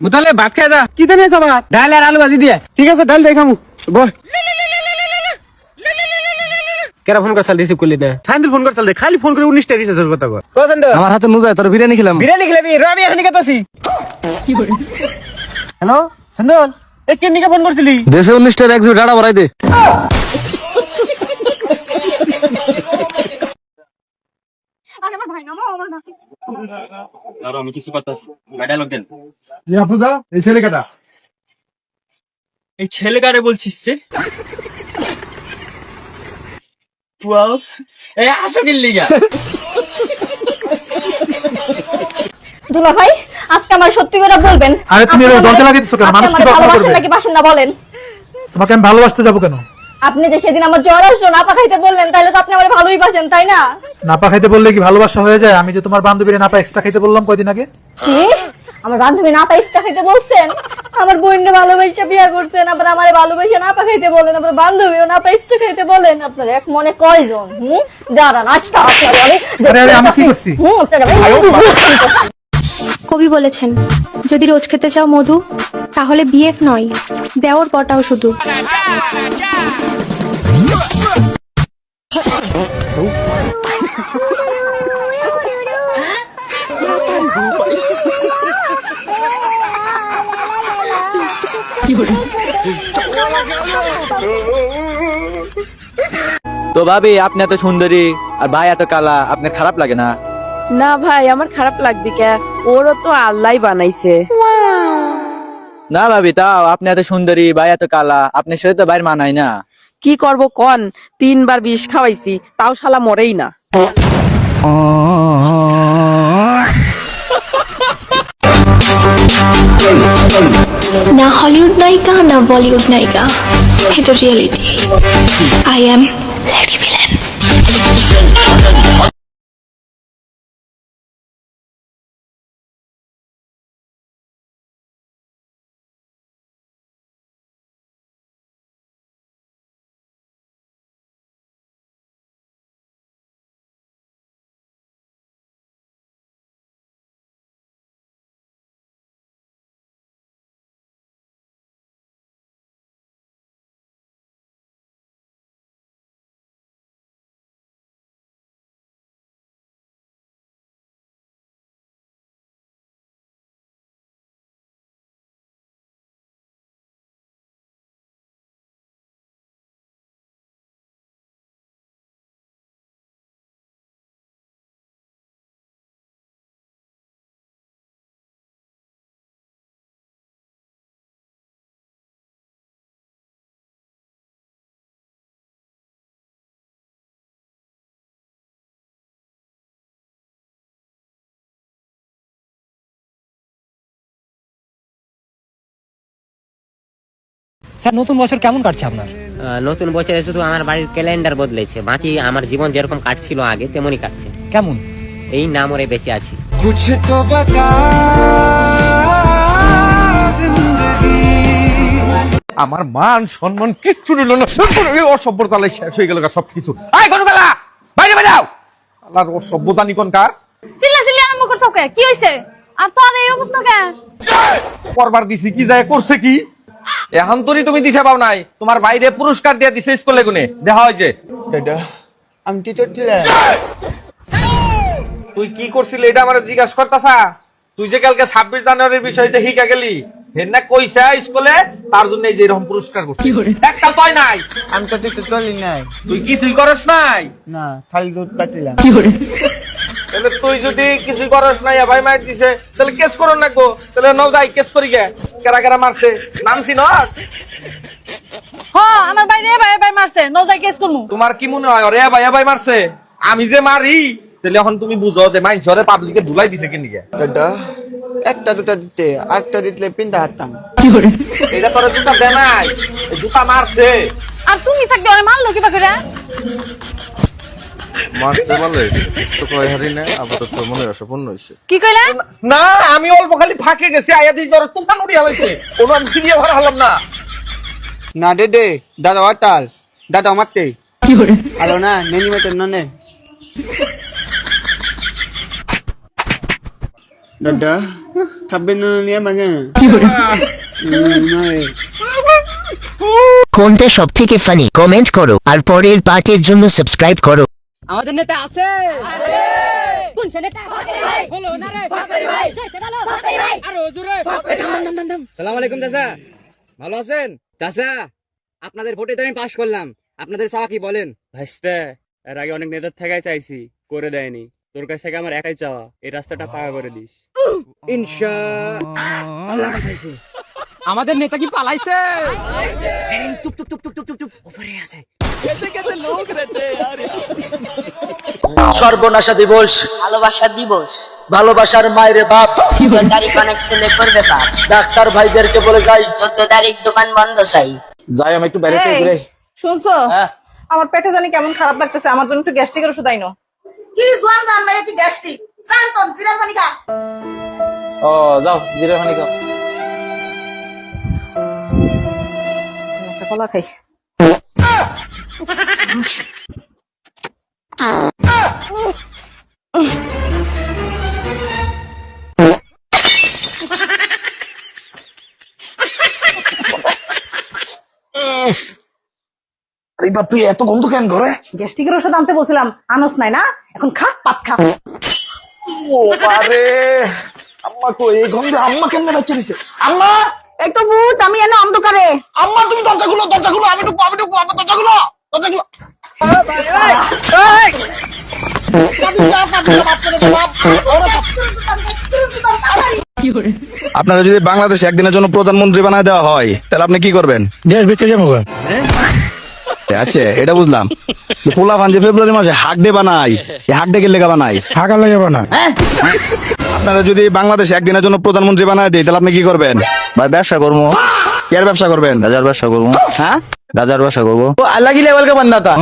মুতালে ভাত খেয়ে যা। কি দেন ভাত? ডাল আর আলু ভাজি দিয়ে। ঠিক আছে ডাল দিয়ে খামু। বল। কেরা ফোন করছাল রিসিভ করলি না? সাইন্দুল ফোন করছাল রে, খালি ফোন করে 19টা রিচার্জের কথা কর। কোসেন্দ আমার হাতে নুজায় তোর বিরিয়ানি খেলাম। বিরিয়ানি খেলাবি? রবি এখানে কেতাছি। কি করে? হ্যালো সন্দল, এ কে নিকে ফোন করছিলি? দেশে 19টার এক্সিট ডাটা ভরাই দে। আরে আমার ভাই নামো আমার নাতি। আর আমি কিছু করতাছি। ডায়লগ দেন। এই আফুজা, এই ছেলে কাটা। এই ছেলে কারে বলছিস রে? 12 এই আসো কিল্লিগা। দুলা ভাই আজকে আমার সত্যি করে বলবেন। আরে তুমি এরকম দরজা লাগিয়ে দিছো কেন? মানুষ কি কখনো ভালোবাসেন করবে? নাকি বাসেন না বলেন? তোমাকে আমি ভালোবাসতে যাবো কেন? আপনি যে সেদিন আমার জ্বর আসলো না পা খাইতে বললেন, তাইলে তো আপনি আমার ভালোই বাসেন তাই না? নাপা খাইতে বললে কি ভালোবাসা হয়ে যায়? আমি যে তোমার বান্ধবীরে নাপা এক্সট্রা খাইতে বললাম কয়দিন আগে। কি আমার বান্ধবী না পা এক্সট্রা খাইতে বলছেন? আমার বোনকে ভালোবাসা বিয়ে করছেন, আবার আমারে ভালোবাসা না পা খাইতে বলেন, আবার বান্ধবীও না পা এক্সট্রা খাইতে বলেন। আপনার এক মনে কয়জন? দাঁড়ান আজকে আরে আমি কি করছি? কবি বলেছেন, যদি রোজ খেতে চাও মধু তাহলে বিএফ নয়, দেওর পটাও শুধু। তো ভাবি আপনি এত সুন্দরী আর ভাই এত কালা, আপনার খারাপ লাগে না? না ভাই আমার খারাপ লাগবে কে? ওরও তো আল্লাহ বানাইছে। না ভাবি তাও আপনি এত সুন্দরী ভাই এত কালা, আপনার সাথে তো বাইর মানায় না। কি করব কন, 3 বার বিষ খাওয়াইছি তাও শালা মরেই না। না হলিউড নায়িকা না বলিউড নায়িকা, এটা reality. I am lady villain. Sir নতুন বছর কেমন কাটছে আপনার? নতুন বছরে শুধু আমার বাড়ির ক্যালেন্ডার বদলেছে, বাকি আমার জীবন যেরকম কাটছিল আগে তেমনই কাটছে। কেমন? এই না মরে বেঁচে আছি। আমার মান সম্মান কিচ্ছু নিল না, অসভ্য চালাই শেষ হয়ে গেল সবকিছু। আয় গরুগালা বাইরে বেরাও। আল্লাহর অসভ্য জানি কোন কার। চিল্লা চিল্লা আরম্ভ করছো কে? কি হইছে? আর তো আর এই অবস্থা কেন? করবার দিছি কি যায় করছে কি? এখন তুমি দিশা পাও নাই, তোমার বাইরে পুরস্কার দিয়ে দিছে স্কুলে গুনে দেখা হয় যে। আমি টিচার ছিলাম। তুই কি করছিলি এটা আমার জিজ্ঞাসা করতাছা? তুই যে কালকে 26 জানুয়ারির বিষয় যে হিকা গেলি হেন না কইছা স্কুলে, তার জন্য এই যে এরকম পুরস্কার করছিস। একটা তুই নাই, আমি তো টিচার চলি নাই। তুই কিছুই করস নাই। না খালি দুধ কাটিলাম। তাহলে তুই যদি কিছুই করস নাই, ভাই মার দিছে, তাহলে কেস করন না গো। তাহলে নাও যাই কেস করি গে। কেরা কেরা মারছে নাম চিনস? হ্যাঁ আমার বাইরে ভাই ভাই মারছে, নজাই কেস করমু। তোমার কি মনে হয় ওরে ভাই মারছে? আমি যে মারি, তাহলে এখন তুমি বুঝো যে মাইনসরে পাবলিকে ধুলাই দিছে কি নিকে। একটা দুটা দিতে, আটটা দিতে পিন্ডা হাঁটতাম। এটা তোর জুতা দে নাই, জুতা মারছে। আর তুমি থাকতে ওরে মারলো কিবা করে? মারছে ভালো হয়েছে তো কয় হারি না আপাতত মনে হয় পূর্ণ হয়েছে। কি কইলা? না আমি অল্প খালি ফাঁকে গেছি আয়া দিই জ্বর তুফান উড়িয়া হয়েছে কোনো আমি ফিরিয়ে ভরা হলাম না। না দে দাদা ওয়াতাল দাদা মারতে আলো না নেনি মতে ননে দাদা খাবে না নিয়ে মাগে কোনটা সব থেকে ফানি কমেন্ট করো আর পরের পার্টের জন্য সাবস্ক্রাইব করো। আমাদের নেতা আছে। কোন নেতা? বলো না রে ভাই। আরো জোরে। সালাম আলাইকুম চাচা, ভালো আছেন? চাচা আপনাদের ভোটে তো আমি পাশ করলাম, আপনাদের চাওয়া কি বলেন? ভাইস্তে এর আগে অনেক নেতার থেকেই চাইছি, করে দেয়নি। তোর কাছ থেকে আমার একাই চাওয়া এই রাস্তাটা পাকা করে দিস। ইনশাআল্লাহ বাঁচাইছে। আমাদের নেতা কি পালাইছে? এই চুপ চুপ চুপ চুপ চুপ চুপ উপরে আছে। সর্বনাশা দিবস, ভালোবাসা দিবস, ভালোবাসার মায়ের বাপ, 14 তারিখ অনেক ছেলে করবে পাপ, ডাক্তার ভাইদেরকে বলে যাই 14 তারিখ দোকান বন্ধ চাই। যাই আমি একটু বাইরে থেকে ঘুরে। শুনছো? আমার পেটে জানি কেমন খারাপ লাগতেছে, আমার জন্য একটু গ্যাস্ট্রিকের ওষুধ আইনো। কি জোয়ান জান ভাই কি গ্যাস্ট্রিক? জান তো জিরার পানি খা। ও যাও জিরা পানি খাও। একটা কলা খাই। আরে বাপ তুই এত গন্ধ কেন ঘরে? গ্যাস্ট্রিকের ওষুধ আনতে বলছিলাম, আনস নাই না? এখন খা, পাত খা। ও বারে আম্মা কই এই গন্ধে আম্মা কেমনে বাচ্চা দিছে? আম্মা এই তো ভূত, আমি এনে অন্ধকারে। আম্মা তুমি দরজা খুলো আমি ঢুকবো আম্মা দরজা খুলো। আপনারা যদি বাংলাদেশে একদিনের জন্য প্রধানমন্ত্রী বানায় দেওয়া হয় তাহলে আপনি কি করবেন? দেশ ভিত্তি যাবো। আচ্ছা এটা বুঝলাম, পোলা ফান যে ফেব্রুয়ারি মাসে হাক ডে বানাই, হাক ডে লেগা বানাই, হাঁকা লেগে বানাই। আপনারা যদি বাংলাদেশে একদিনের জন্য প্রধানমন্ত্রী বানায় দেয় তাহলে আপনি কি করবেন? ভাই ব্যবসা করবো। কি আর ব্যবসা করবেন? রাজার ব্যবসা করবো। হ্যাঁ রাজার ব্যবসা করবো। আল্লাহ কি লেভেল কা বান্দা তা।